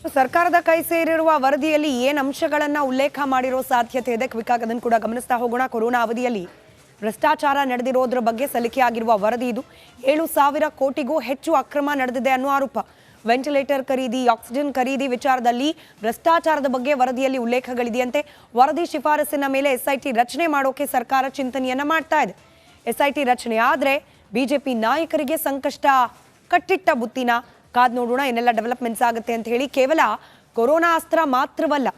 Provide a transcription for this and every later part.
ಸರ್ಕಾರದ ಕೈ ಸೇರಿರುವ ವರದಿಯಲ್ಲಿ ಏನು ಅಂಶಗಳನ್ನು ಉಲ್ಲೇಖ ಮಾಡಿರೋ ಸಾಧ್ಯತೆ ಇದೆ? ಕ್ವಿಕ್ ಆಗಿ ಅದನ್ನು ಕೂಡ ಗಮನಿಸ್ತಾ ಹೋಗೋಣ. ಕೊರೋನಾ ಅವಧಿಯಲ್ಲಿ ಭ್ರಷ್ಟಾಚಾರ ನಡೆದಿರೋದ್ರ ಬಗ್ಗೆ ಸಲ್ಲಿಕೆಯಾಗಿರುವ ವರದಿ ಇದು. 7,000 ಕೋಟಿಗೂ ಹೆಚ್ಚು ಅಕ್ರಮ ನಡೆದಿದೆ ಅನ್ನೋ ಆರೋಪ. ವೆಂಟಿಲೇಟರ್ ಖರೀದಿ, ಆಕ್ಸಿಜನ್ ಖರೀದಿ ವಿಚಾರದಲ್ಲಿ ಭ್ರಷ್ಟಾಚಾರದ ಬಗ್ಗೆ ವರದಿಯಲ್ಲಿ ಉಲ್ಲೇಖಗಳಿದೆಯಂತೆ. ವರದಿ ಶಿಫಾರಸಿನ ಮೇಲೆ ಎಸ್ಐಟಿ ರಚನೆ ಮಾಡೋಕೆ ಸರ್ಕಾರ ಚಿಂತನೆಯನ್ನ ಮಾಡ್ತಾ ಇದೆ. ಎಸ್ಐಟಿ ರಚನೆ ಆದರೆ ಬಿಜೆಪಿ ನಾಯಕರಿಗೆ ಸಂಕಷ್ಟ ಕಟ್ಟಿಟ್ಟ ಬುತ್ತಿನ ಕಾದ್ ನೋಡೋಣ ಏನೆಲ್ಲ ಡೆವಲಪ್ಮೆಂಟ್ಸ್ ಆಗುತ್ತೆ ಅಂತ ಹೇಳಿ. ಕೇವಲ ಕೊರೋನಾ ಅಸ್ತ್ರ ಮಾತ್ರವಲ್ಲ,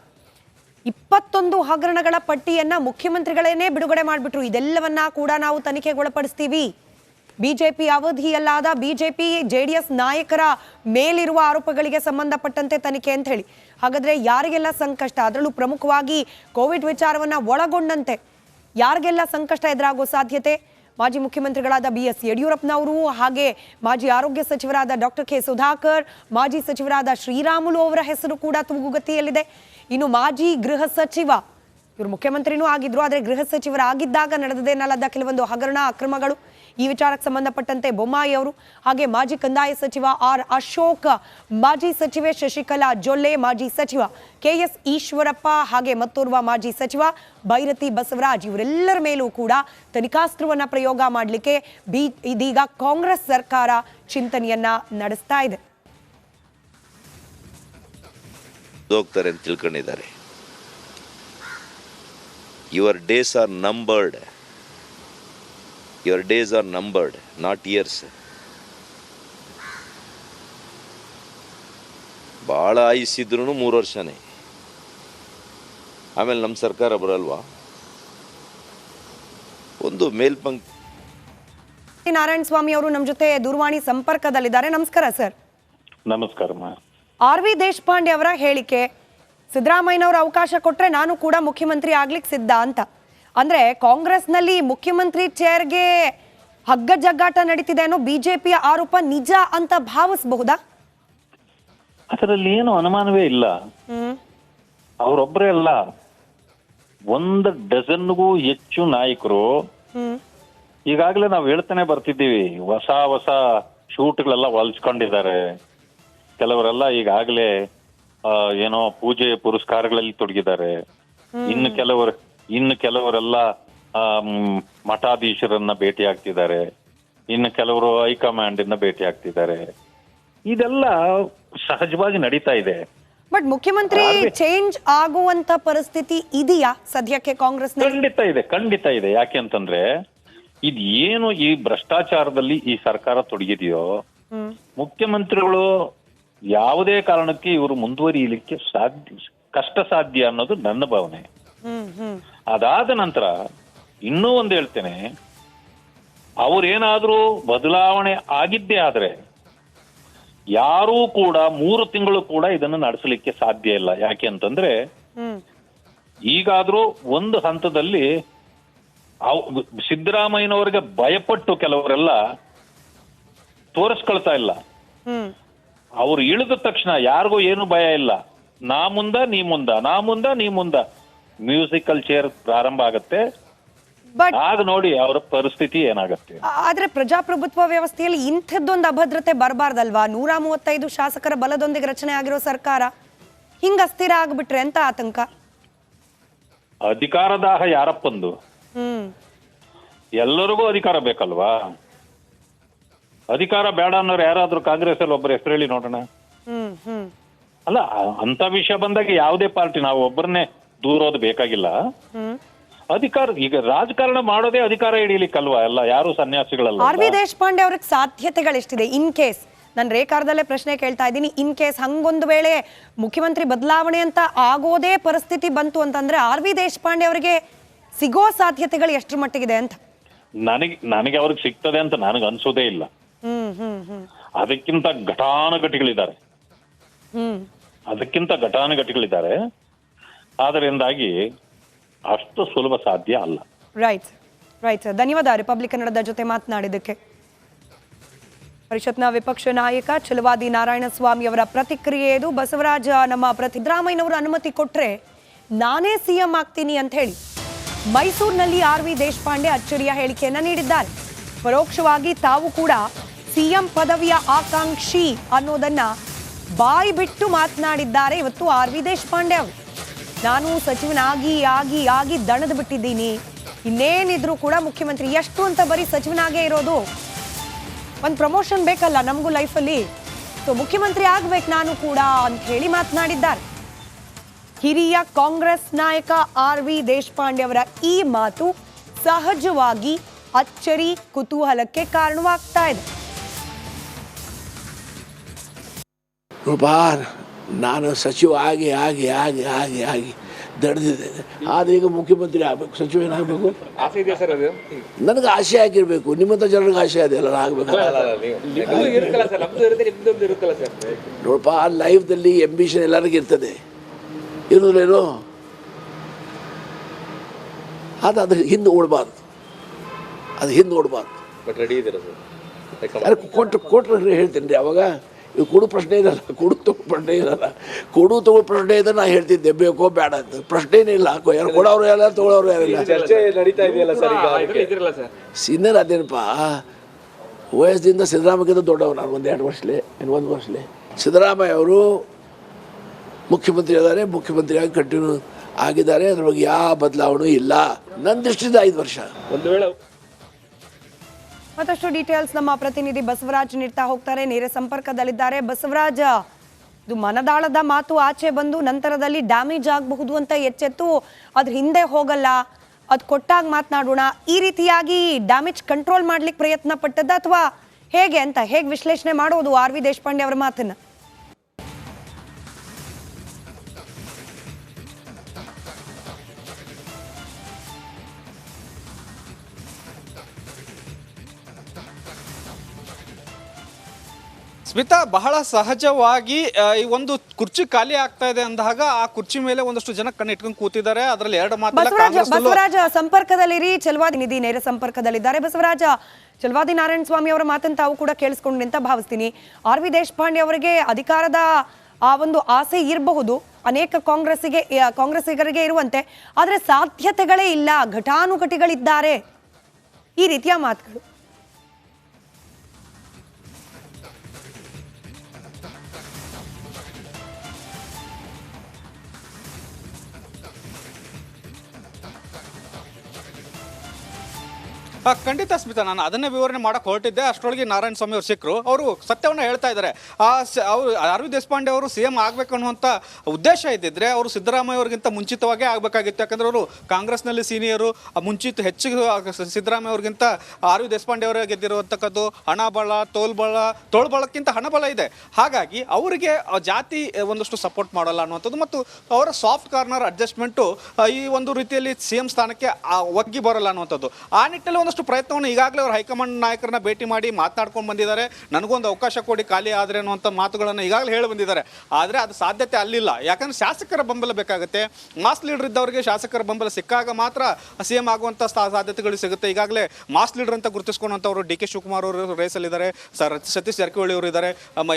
21 ಹಗರಣಗಳ ಪಟ್ಟಿಯನ್ನ ಮುಖ್ಯಮಂತ್ರಿಗಳೇನೇ ಬಿಡುಗಡೆ ಮಾಡಿಬಿಟ್ರು. ಇದೆಲ್ಲವನ್ನ ಕೂಡ ನಾವು ತನಿಖೆಗೊಳಪಡಿಸ್ತೀವಿ. ಬಿಜೆಪಿ ಅವಧಿಯಲ್ಲಾದ ಬಿಜೆಪಿ ಜೆಡಿಎಸ್ ನಾಯಕರ ಮೇಲಿರುವ ಆರೋಪಗಳಿಗೆ ಸಂಬಂಧಪಟ್ಟಂತೆ ತನಿಖೆ ಅಂತ ಹೇಳಿ. ಹಾಗಾದ್ರೆ ಯಾರಿಗೆಲ್ಲ ಸಂಕಷ್ಟ, ಅದರಲ್ಲೂ ಪ್ರಮುಖವಾಗಿ ಕೋವಿಡ್ ವಿಚಾರವನ್ನ ಒಳಗೊಂಡಂತೆ ಯಾರಿಗೆಲ್ಲ ಸಂಕಷ್ಟ ಎದುರಾಗೋ ಸಾಧ್ಯತೆ? ಮಾಜಿ ಮುಖ್ಯಮಂತ್ರಿಗಳಾದ BS ಯಡಿಯೂರಪ್ಪನವರು, ಹಾಗೆ ಮಾಜಿ ಆರೋಗ್ಯ ಸಚಿವರಾದ ಡಾಕ್ಟರ್ ಕೆ ಸುಧಾಕರ್, ಮಾಜಿ ಸಚಿವರಾದ ಶ್ರೀರಾಮುಲು ಅವರ ಹೆಸರು ಕೂಡ ತೂಗುಗತಿಯಲ್ಲಿದೆ. ಇನ್ನು ಮಾಜಿ ಗೃಹ ಸಚಿವ, ಇವರು ಮುಖ್ಯಮಂತ್ರಿನೂ ಆಗಿದ್ರು, ಆದರೆ ಗೃಹ ಸಚಿವರಾಗಿದ್ದಾಗ ನಡೆದದೇನಲ್ಲದ ಕೆಲವೊಂದು ಹಗರಣ ಅಕ್ರಮಗಳು, ಈ ವಿಚಾರಕ್ಕೆ ಸಂಬಂಧಪಟ್ಟಂತೆ ಬೊಮ್ಮಾಯಿ ಅವರು, ಹಾಗೆ ಮಾಜಿ ಕಂದಾಯ ಸಚಿವ ಆರ್ ಅಶೋಕ್, ಮಾಜಿ ಸಚಿವೆ ಶಶಿಕಲಾ ಜೊಲ್ಲೆ, ಮಾಜಿ ಸಚಿವ KS ಈಶ್ವರಪ್ಪ, ಹಾಗೆ ಮತ್ತೋರ್ವ ಮಾಜಿ ಸಚಿವ ಭೈರತಿ ಬಸವರಾಜ್, ಇವರೆಲ್ಲರ ಮೇಲೂ ಕೂಡ ತನಿಖಾಸ್ತ್ರವನ್ನ ಪ್ರಯೋಗ ಮಾಡಲಿಕ್ಕೆ ಇದೀಗ ಕಾಂಗ್ರೆಸ್ ಸರ್ಕಾರ ಚಿಂತನೆಯನ್ನ ನಡೆಸ್ತಾ ಇದೆ. ಹೋಗ್ತಾರೆ ಅಂತ ತಿಳ್ಕೊಂಡಿದ್ದಾರೆ. Your days are numbered, your days are numbered, not years. ಭಾಳ ಆಯುಸ್ಸಿದ್ರು 3 ವರ್ಷನೇ. ಆಮೇಲೆ ನಮ್ಮ ಸರ್ಕಾರ ಬರಲ್ವಾ? ಒಂದು ಮೇಲ್ಪಂಕ್ತಿ. ನಾರಾಯಣ ಸ್ವಾಮಿ ಅವರು ನಮ್ಮ ಜೊತೆ ದೂರವಾಣಿ ಸಂಪರ್ಕದಲ್ಲಿದ್ದಾರೆ. ನಮಸ್ಕಾರ ಸರ್. ನಮಸ್ಕಾರ. RV ದೇಶಪಾಂಡೆ ಅವರ ಹೇಳಿಕೆ, ಸಿದ್ದರಾಮಯ್ಯನವರು ಅವಕಾಶ ಕೊಟ್ಟರೆ ನಾನು ಕೂಡ ಮುಖ್ಯಮಂತ್ರಿ ಆಗ್ಲಿಕ್ಕೆ ಸಿದ್ಧ ಅಂತ. ಅಂದ್ರೆ ಕಾಂಗ್ರೆಸ್ನಲ್ಲಿ ಮುಖ್ಯಮಂತ್ರಿ ಚೇರ್ಗೆ ಹಗ್ಗ ಜಗ್ಗಾಟ ನಡೀತಿದೆ ಅನ್ನೋ ಬಿಜೆಪಿಯ ಆರೋಪ ನಿಜ ಅಂತ ಭಾವಿಸಬಹುದಾ? ಅದರಲ್ಲಿ ಏನು ಅನುಮಾನವೇ ಇಲ್ಲ. ಅವರೊಬ್ಬರೇ ಅಲ್ಲ, 1 ಡಜನ್ಗೂ ಹೆಚ್ಚು ನಾಯಕರು ಈಗಾಗಲೇ ನಾವು ಹೇಳ್ತಾನೆ ಬರ್ತಿದ್ದೀವಿ. ಹೊಸ ಹೊಸ ಶೂಟ್ಗಳೆಲ್ಲ ಹೊಲ್ಸ್ಕೊಂಡಿದ್ದಾರೆ. ಕೆಲವರೆಲ್ಲ ಈಗಾಗಲೇ ಏನೋ ಪೂಜೆ ಪುರಸ್ಕಾರಗಳಲ್ಲಿ ತೊಡಗಿದ್ದಾರೆ. ಇನ್ನು ಕೆಲವರೆಲ್ಲ ಮಠಾಧೀಶರನ್ನ ಭೇಟಿ ಆಗ್ತಿದ್ದಾರೆ. ಇನ್ನು ಕೆಲವರು ಹೈಕಮಾಂಡ್ ಇಂದ ಭೇಟಿ ಆಗ್ತಿದ್ದಾರೆ. ಇದೆಲ್ಲ ಸಹಜವಾಗಿ ನಡೀತಾ ಇದೆ. ಬಟ್ ಮುಖ್ಯಮಂತ್ರಿ ಚೇಂಜ್ ಆಗುವಂತ ಪರಿಸ್ಥಿತಿ ಇದೆಯಾ ಸದ್ಯಕ್ಕೆ ಕಾಂಗ್ರೆಸ್? ಖಂಡಿತ ಇದೆ. ಯಾಕೆ ಅಂತಂದ್ರೆ ಇದು ಏನು ಈ ಭ್ರಷ್ಟಾಚಾರದಲ್ಲಿ ಈ ಸರ್ಕಾರ ತೊಡಗಿದೆಯೋ, ಮುಖ್ಯಮಂತ್ರಿಗಳು ಯಾವುದೇ ಕಾರಣಕ್ಕೆ ಇವರು ಮುಂದುವರಿಯಲಿಕ್ಕೆ ಕಷ್ಟ ಸಾಧ್ಯ ಅನ್ನೋದು ನನ್ನ ಭಾವನೆ. ಅದಾದ ನಂತರ ಇನ್ನೂ ಒಂದು ಹೇಳ್ತೇನೆ, ಅವ್ರೇನಾದ್ರೂ ಬದಲಾವಣೆ ಆಗಿದ್ದೇ ಆದ್ರೆ ಯಾರೂ ಕೂಡ 3 ತಿಂಗಳು ಕೂಡ ಇದನ್ನು ನಡೆಸಲಿಕ್ಕೆ ಸಾಧ್ಯ ಇಲ್ಲ. ಯಾಕೆ ಅಂತಂದ್ರೆ ಈಗಾದ್ರೂ ಒಂದು ಹಂತದಲ್ಲಿ ಸಿದ್ದರಾಮಯ್ಯನವರಿಗೆ ಭಯಪಟ್ಟು ಕೆಲವರೆಲ್ಲ ತೋರಿಸ್ಕೊಳ್ತಾ ಇಲ್ಲ. ಅವ್ರು ಇಳಿದ ತಕ್ಷಣ ಯಾರಿಗೂ ಏನು ಭಯ ಇಲ್ಲ. ನಾ ಮುಂದ ನೀ ಮುಂದ ಮ್ಯೂಸಿಕಲ್ ಚೇರ್ ಪ್ರಾರಂಭ ಆಗತ್ತೆ. ಆಗ ನೋಡಿ ಅವರ ಪರಿಸ್ಥಿತಿ ಏನಾಗತ್ತೆ. ಆದ್ರೆ ಪ್ರಜಾಪ್ರಭುತ್ವ ವ್ಯವಸ್ಥೆಯಲ್ಲಿ ಇಂಥದ್ದೊಂದು ಅಭದ್ರತೆ ಬರಬಾರ್ದಲ್ವಾ? 135 ಶಾಸಕರ ಬಲದೊಂದಿಗೆ ರಚನೆ ಆಗಿರೋ ಸರ್ಕಾರ ಹಿಂಗ ಅಸ್ಥಿರ ಆಗ್ಬಿಟ್ರೆ ಅಂತ ಆತಂಕ. ಅಧಿಕಾರದಾಹ ಯಾರಪ್ಪಂದು? ಎಲ್ಲರಿಗೂ ಅಧಿಕಾರ ಬೇಕಲ್ವಾ? ಅಧಿಕಾರ ಬೇಡ ಅನ್ನೋರು ಯಾರಾದ್ರೂ ಕಾಂಗ್ರೆಸ್ ಅಲ್ಲಿ ಒಬ್ಬರು ಹೆಸರು ಹೇಳಿ ನೋಡೋಣ. ಅಲ್ಲ, ಅಂತ ವಿಷಯ ಬಂದಾಗ ಯಾವುದೇ ಪಾರ್ಟಿ, ನಾವು ಒಬ್ಬರನ್ನೇ ದೂರೋದು ಬೇಕಾಗಿಲ್ಲ. ಅಧಿಕಾರ, ಈಗ ರಾಜಕಾರಣ ಮಾಡೋದೇ ಅಧಿಕಾರ ಹಿಡಿಯಲಿಕ್ಕಲ್ವಾ? ಎಲ್ಲ ಯಾರು ಸನ್ಯಾಸಿಗಳಲ್ಲ. RV ದೇಶಪಾಂಡೆ ಅವ್ರಿಗೆ ಸಾಧ್ಯತೆಗಳೆಷ್ಟಿದೆ? ಇನ್ ಕೇಸ್, ನಾನು ರೇಖಾರದಲ್ಲೇ ಪ್ರಶ್ನೆ ಕೇಳ್ತಾ ಇದ್ದೀನಿ, ಇನ್ ಕೇಸ್ ಹಂಗೊಂದು ವೇಳೆ ಮುಖ್ಯಮಂತ್ರಿ ಬದಲಾವಣೆ ಅಂತ ಆಗೋದೇ ಪರಿಸ್ಥಿತಿ ಬಂತು ಅಂತಂದ್ರೆ RV ದೇಶಪಾಂಡೆ ಅವರಿಗೆ ಸಿಗೋ ಸಾಧ್ಯತೆಗಳು ಎಷ್ಟರ ಮಟ್ಟಿಗಿದೆ ಅಂತ? ನನಗೆ ಅವ್ರಿಗೆ ಸಿಗ್ತದೆ ಅಂತ ನನಗೆ ಅನ್ಸೋದೇ ಇಲ್ಲ. ಅದಕ್ಕಿಂತ ಘಟಾನುಘಟಿಗಳಿದ್ದಾರೆ. ಆದ್ದರಿಂದಾಗಿ ಅಷ್ಟು ಸುಲಭ ಸಾಧ್ಯ ಅಲ್ಲ. ರೈಟ್ ಸರ್, ಧನ್ಯವಾದ ರಿಪಬ್ಲಿಕ್ ಕನ್ನಡದ ಜೊತೆ ಮಾತನಾಡಿದ್ದಕ್ಕೆ. ಪರಿಷತ್ನ ವಿಪಕ್ಷ ನಾಯಕ ಛಲವಾದಿ ನಾರಾಯಣ ಸ್ವಾಮಿ ಅವರ ಪ್ರತಿಕ್ರಿಯೆ ಇದು. ಬಸವರಾಜ, ನಮ್ಮ ಸಿದ್ದರಾಮಯ್ಯನವರು ಅನುಮತಿ ಕೊಟ್ರೆ ನಾನೇ CM ಆಗ್ತೀನಿ ಅಂತ ಹೇಳಿ ಮೈಸೂರಿನಲ್ಲಿ RV ದೇಶಪಾಂಡೆ ಅಚ್ಚರಿಯ ಹೇಳಿಕೆಯನ್ನ ನೀಡಿದ್ದಾರೆ. ಪರೋಕ್ಷವಾಗಿ ತಾವು ಕೂಡ CM ಪದವಿಯ ಆಕಾಂಕ್ಷಿ ಅನ್ನೋದನ್ನ ಬಾಯಿ ಬಿಟ್ಟು ಮಾತನಾಡಿದ್ದಾರೆ ಇವತ್ತು ಆರ್ ವಿ ದೇಶಪಾಂಡೆ ಅವರು. ನಾನು ಸಚಿವನಾಗಿ ಆಗಿ ಆಗಿ ದಣದು ಬಿಟ್ಟಿದ್ದೀನಿ, ಇನ್ನೇನಿದ್ರು ಕೂಡ ಮುಖ್ಯಮಂತ್ರಿ ಎಷ್ಟು ಅಂತ ಬರೀ ಸಚಿವನಾಗೇ ಇರೋದು, ಒಂದು ಪ್ರಮೋಷನ್ ಬೇಕಲ್ಲ ನಮಗೂ ಲೈಫಲ್ಲಿ, ಸೊ ಮುಖ್ಯಮಂತ್ರಿ ಆಗ್ಬೇಕು ನಾನು ಕೂಡ ಅಂತ ಹೇಳಿ ಮಾತನಾಡಿದ್ದಾರೆ. ಹಿರಿಯ ಕಾಂಗ್ರೆಸ್ ನಾಯಕ ಆರ್ ವಿ ದೇಶಪಾಂಡೆ ಅವರ ಈ ಮಾತು ಸಹಜವಾಗಿ ಅಚ್ಚರಿ ಕುತೂಹಲಕ್ಕೆ ಕಾರಣವಾಗ್ತಾ ಇದೆ. ನಾನು ಸಚಿವ ಆಗಿ ಆಗಿ ಆಗಿ ಆಗಿ ಆಗಿ ದಡ್ದಿದ್ದೇನೆ, ಆದರೆ ಈಗ ಮುಖ್ಯಮಂತ್ರಿ ಆಗಬೇಕು, ಸಚಿವ ಏನಾಗಬೇಕು ಆಸೆ ಇದೆಯಾ ಸರ್? ಅದು ನನಗೆ ಆಸೆ ಆಗಿರಬೇಕು, ನಿಮ್ಮಂಥ ಜನರಿಗೆ ಆಸೆ ಅದೆಲ್ಲ ಆಗಬೇಕು. ನಿಮ್ದು ಇರುತ್ತಲ್ಲ ಸರ್, ನಮ್ದು ಇರುತ್ತೆ, ನಿಮ್ದೊಂದು ಇರುತ್ತಲ್ಲ ಸರ್. ನೋಡಪ್ಪ, ಲೈಫ್ದಲ್ಲಿ ಎಂಬಿಷನ್ ಎಲ್ಲರಿಗೂ ಇರ್ತದೆ, ಇರೋದ್ರೇನು ಅದ್ರ ಹಿಂದೆ ಓಡಬಾರ್ದು, ಅದು ಹಿಂದೆ ಓಡಬಾರ್ದು. ಬಟ್ ರೆಡಿ ಇದ್ದೀರಾ ಸರ್? ಅರೆ ಕೊಟ್ಟರೆ ಹೇಳ್ತೀನಿ ರೀ. ಅವಾಗ ಇವು ಕೊಡು ಪ್ರಶ್ನೆ ಇರಲ್ಲ, ಕೊಡು ತಗೋ ಪ್ರಶ್ನೆ ಇರಲ್ಲ. ಕೊಡು ತಗೋ ಪ್ರಶ್ನೆ ಇದ್ರೆ ನಾ ಹೇಳ್ತಿದ್ದೆ ಬೇಕೋ ಬೇಡ ಅಂತ, ಪ್ರಶ್ನೆನೇ ಇಲ್ಲ. ಯಾರು ಕೊಡೋರು ಯಾರ ತೊಗೊಳೋರು ಯಾರಿಲ್ಲ. ಚರ್ಚೆ ನಡೀತಾ ಇದೆಯಲ್ಲ ಸರ್, ಇದ್ರಲ್ಲ ಸರ್ ಸೀನಿಯರ್ ಅದೇನಪ್ಪ, ವಯಸ್ಸಿಂದ ಸಿದ್ದರಾಮಯ್ಯಕ್ಕಿಂತ ದೊಡ್ಡವ ನಾನು, ಒಂದು ವರ್ಷಲೇ ಸಿದ್ದರಾಮಯ್ಯ ಅವರು ಮುಖ್ಯಮಂತ್ರಿ ಇದ್ದಾರೆ, ಮುಖ್ಯಮಂತ್ರಿಯಾಗಿ ಕಂಟಿನ್ಯೂ ಆಗಿದ್ದಾರೆ, ಅದ್ರ ಬಗ್ಗೆ ಯಾವ ಬದಲಾವಣೆ ಇಲ್ಲ ನನ್ನ ದೃಷ್ಟಿಯಿಂದ 5 ವರ್ಷ. ಒಂದು ವೇಳೆ ಮತ್ತಷ್ಟು ಡೀಟೇಲ್ಸ್ ನಮ್ಮ ಪ್ರತಿನಿಧಿ ಬಸವರಾಜ್ ನೀಡ್ತಾ ಹೋಗ್ತಾರೆ, ನೇರ ಸಂಪರ್ಕದಲ್ಲಿದ್ದಾರೆ. ಬಸವರಾಜ್, ಇದು ಮನದಾಳದ ಮಾತು ಆಚೆ ಬಂದು ನಂತರದಲ್ಲಿ ಡ್ಯಾಮೇಜ್ ಆಗಬಹುದು ಅಂತ ಎಚ್ಚೆತ್ತು ಅದ್ರ ಹಿಂದೆ ಹೋಗಲ್ಲ, ಅದು ಕೊಟ್ಟಾಗ ಮಾತನಾಡೋಣ, ಈ ರೀತಿಯಾಗಿ ಡ್ಯಾಮೇಜ್ ಕಂಟ್ರೋಲ್ ಮಾಡ್ಲಿಕ್ಕೆ ಪ್ರಯತ್ನ ಪಟ್ಟದ್ದ ಅಥವಾ ಹೇಗೆ ಅಂತ ಹೇಗೆ ವಿಶ್ಲೇಷಣೆ ಮಾಡೋದು ಆರ್ ವಿ ದೇಶಪಾಂಡೆ ಅವರ ಮಾತನ್ನ? ಸ್ಮಿತಾ, ಬಹಳ ಸಹಜವಾಗಿ ಈ ಒಂದು ಕುರ್ಚಿ ಖಾಲಿ ಆಗ್ತಾ ಇದೆ ಅಂದಾಗ ಆ ಕುರ್ಚಿ ಮೇಲೆ ಒಂದಷ್ಟು ಜನ ಕಣ್ಣು ಇಟ್ಕೊಂಡು ಕೂತಿದ್ದಾರೆ. ಅದರಲ್ಲಿ 2 ಮಾತಲ್ಲ. ಬಸವರಾಜ ಸಂಪರ್ಕದಲ್ಲಿರಿ, ಚಲವಾದಿ ನಿಧಿ ನೇರ ಸಂಪರ್ಕದಲ್ಲಿದ್ದಾರೆ. ಬಸವರಾಜ, ಚಲವಾದಿ ನಾರಾಯಣ ಸ್ವಾಮಿ ಅವರ ಮಾತನ್ನು ತಾವು ಕೂಡ ಕೇಳಿಸ್ಕೊಂಡ್ರಿ ಅಂತ ಭಾವಿಸ್ತೀನಿ. ಆರ್ ವಿ ದೇಶಪಾಂಡೆ ಅವರಿಗೆ ಅಧಿಕಾರದ ಆ ಒಂದು ಆಸೆ ಇರಬಹುದು, ಅನೇಕ ಕಾಂಗ್ರೆಸ್ಸಿಗರಿಗೆ ಇರುವಂತೆ, ಆದರೆ ಸಾಧ್ಯತೆಗಳೇ ಇಲ್ಲ, ಘಟಾನುಘಟಿಗಳಿದ್ದಾರೆ, ಈ ರೀತಿಯ ಮಾತುಗಳು. ಖಂಡಿತ ಸ್ಮಿತಾ, ನಾನು ಅದನ್ನೇ ವಿವರಣೆ ಮಾಡಕ್ಕೆ ಹೊರಟಿದ್ದೆ. ಅಷ್ಟರೊಳಗೆ ನಾರಾಯಣ ಸ್ವಾಮಿ ಅವರು ಸಿಕ್ಕರು. ಅವರು ಸತ್ಯವನ್ನು ಹೇಳ್ತಾ ಇದ್ದಾರೆ. ಅವರು ಆರ್ ವಿ ದೇಶಪಾಂಡೆ ಅವರು CM ಆಗಬೇಕು ಅನ್ನುವಂಥ ಉದ್ದೇಶ ಇದ್ದಿದ್ರೆ ಅವರು ಸಿದ್ದರಾಮಯ್ಯ ಅವ್ರಿಗಿಂತ ಮುಂಚಿತವಾಗೇ ಆಗಬೇಕಾಗಿತ್ತು. ಯಾಕಂದರೆ ಅವರು ಕಾಂಗ್ರೆಸ್ನಲ್ಲಿ ಸೀನಿಯರು, ಮುಂಚಿತ ಹೆಚ್ಚಿಗೆ ಸಿದ್ದರಾಮಯ್ಯ ಅವ್ರಿಗಿಂತ ಆರ್ ವಿ ದೇಶಪಾಂಡೆ ಅವರೇ ಗೆದ್ದಿರುವಂಥದ್ದು. ಹಣಬಲ, ತೋಳ್ಬಲಕ್ಕಿಂತ ಹಣಬಲ ಇದೆ. ಹಾಗಾಗಿ ಅವರಿಗೆ ಜಾತಿ ಒಂದಷ್ಟು ಸಪೋರ್ಟ್ ಮಾಡಲ್ಲ ಅನ್ನುವಂಥದ್ದು ಮತ್ತು ಅವರ ಸಾಫ್ಟ್ ಕಾರ್ನರ್ ಅಡ್ಜಸ್ಟ್ಮೆಂಟು ಈ ಒಂದು ರೀತಿಯಲ್ಲಿ CM ಸ್ಥಾನಕ್ಕೆ ಒಗ್ಗಿ ಬರಲ್ಲ ಅನ್ನುವಂಥದ್ದು. ಆ ನಿಟ್ಟಲ್ಲಿ ಒಂದಷ್ಟು ಪ್ರಯತ್ನವನ್ನು ಈಗಾಗಲೇ ಅವರು ಹೈಕಮಾಂಡ್ ನಾಯಕರನ್ನ ಭೇಟಿ ಮಾಡಿ ಮಾತನಾಡ್ಕೊಂಡು ಬಂದಿದ್ದಾರೆ. ನನಗೊಂದು ಅವಕಾಶ ಕೊಡಿ ಖಾಲಿ ಆದರೆ ಅನ್ನುವಂಥ ಮಾತುಗಳನ್ನು ಈಗಾಗಲೇ ಹೇಳಿ ಬಂದಿದ್ದಾರೆ. ಆದರೆ ಅದು ಸಾಧ್ಯತೆ ಅಲ್ಲಿಲ್ಲ. ಯಾಕಂದರೆ ಶಾಸಕರ ಬೆಂಬಲ ಬೇಕಾಗುತ್ತೆ. ಮಾಸ್ ಲೀಡರ್ ಇದ್ದವರಿಗೆ ಶಾಸಕರ ಬೆಂಬಲ ಸಿಕ್ಕಾಗ ಮಾತ್ರ CM ಆಗುವಂಥ ಸಾಧ್ಯತೆಗಳು ಸಿಗುತ್ತೆ. ಈಗಾಗಲೇ ಮಾಸ್ ಲೀಡರ್ ಅಂತ ಗುರುತಿಸ್ಕೊಂಡಂಥವ್ರು DK ಶಿವಕುಮಾರ್ ಅವರು ರೇಸಲ್ಲಿದ್ದಾರೆ, ಸತೀಶ್ ಜಾರಕಿಹೊಳಿ ಅವರು ಇದ್ದಾರೆ,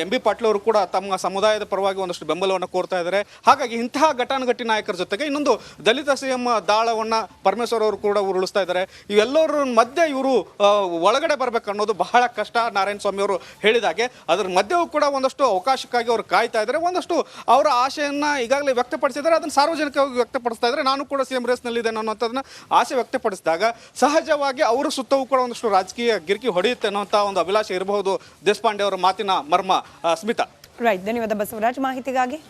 MB ಪಾಟೀಲ್ ಅವರು ಕೂಡ ತಮ್ಮ ಸಮುದಾಯದ ಪರವಾಗಿ ಒಂದಷ್ಟು ಬೆಂಬಲವನ್ನು ಕೋರ್ತಾ ಇದ್ದಾರೆ. ಹಾಗಾಗಿ ಇಂತಹ ಘಟಾನುಘಟಿ ನಾಯಕರ ಜೊತೆಗೆ ಇನ್ನೊಂದು ದಲಿತ CM ದಾಳವನ್ನು ಪರಮೇಶ್ವರ್ ಅವರು ಕೂಡ ಉರುಳಿಸ್ತಾ ಇದ್ದಾರೆ. ಇವೆಲ್ಲರ ಮಧ್ಯೆ ಇವರು ಒಳಗಡೆ ಬರಬೇಕು ಅನ್ನೋದು ಬಹಳ ಕಷ್ಟ. ನಾರಾಯಣ ಸ್ವಾಮಿ ಅವರು ಹೇಳಿದಾಗೆ ಅದರ ಮಧ್ಯೆಯೂ ಕೂಡ ಒಂದಷ್ಟು ಅವಕಾಶಕ್ಕಾಗಿ ಅವರು ಕಾಯ್ತಾ ಇದ್ದಾರೆ. ಒಂದಷ್ಟು ಅವರ ಆಶೆಯನ್ನು ಈಗಾಗಲೇ ವ್ಯಕ್ತಪಡಿಸಿದ್ದಾರೆ, ಅದನ್ನು ಸಾರ್ವಜನಿಕವಾಗಿ ವ್ಯಕ್ತಪಡಿಸ್ತಾ ಇದ್ದಾರೆ. ನಾನು ಕೂಡ CM ರೇಸ್ನಲ್ಲಿದ್ದೇನೆ ಅನ್ನೋಂಥದ್ದನ್ನ ಆಸೆ ವ್ಯಕ್ತಪಡಿಸಿದಾಗ ಸಹಜವಾಗಿ ಅವರ ಸುತ್ತವೂ ಕೂಡ ಒಂದಷ್ಟು ರಾಜಕೀಯ ಗಿರ್ಕಿ ಹೊಡೆಯುತ್ತೆ ಅನ್ನೋಂಥ ಒಂದು ಅಭಿಲಾಷೆ ಇರಬಹುದು ದೇಶಪಾಂಡೆ ಅವರ ಮಾತಿನ ಮರ್ಮ. ಸ್ಮಿತಾ, ರೈಟ್, ಧನ್ಯವಾದ ಬಸವರಾಜ್ ಮಾಹಿತಿಗಾಗಿ.